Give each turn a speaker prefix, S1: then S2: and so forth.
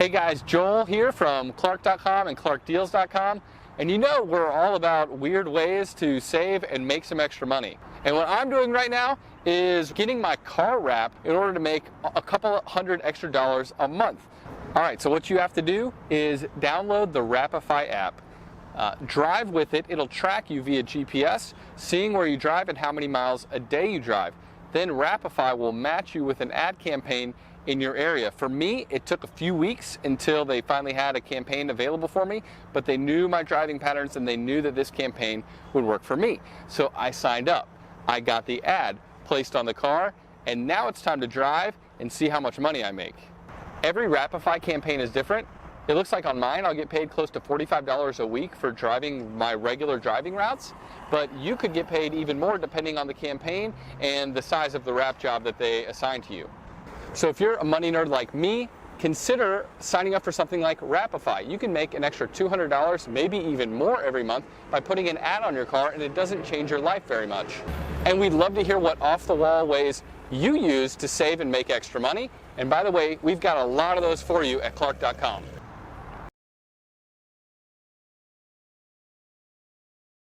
S1: Hey guys, Joel here from Clark.com and ClarkDeals.com. And you know we're all about weird ways to save and make some extra money. And what I'm doing right now is getting my car wrapped in order to make a couple $100 extra a month. All right, so what you have to do is download the Wrapify app. Drive with it. It'll track you via GPS, seeing where you drive and how many miles a day you drive. Then Wrapify will match you with an ad campaign in your area. For me, it took a few weeks until they finally had a campaign available for me, but they knew my driving patterns and they knew that this campaign would work for me. So I signed up. I got the ad placed on the car, and now it's time to drive and see how much money I make. Every Wrapify campaign is different. It looks like on mine I'll get paid close to $45 a week for driving my regular driving routes, but you could get paid even more depending on the campaign and the size of the wrap job that they assign to you. So if you're a money nerd like me, consider signing up for something like Wrapify. You can make an extra $200, maybe even more every month by putting an ad on your car, and it doesn't change your life very much. And we'd love to hear what off-the-wall ways you use to save and make extra money. And by the way, we've got a lot of those for you at Clark.com.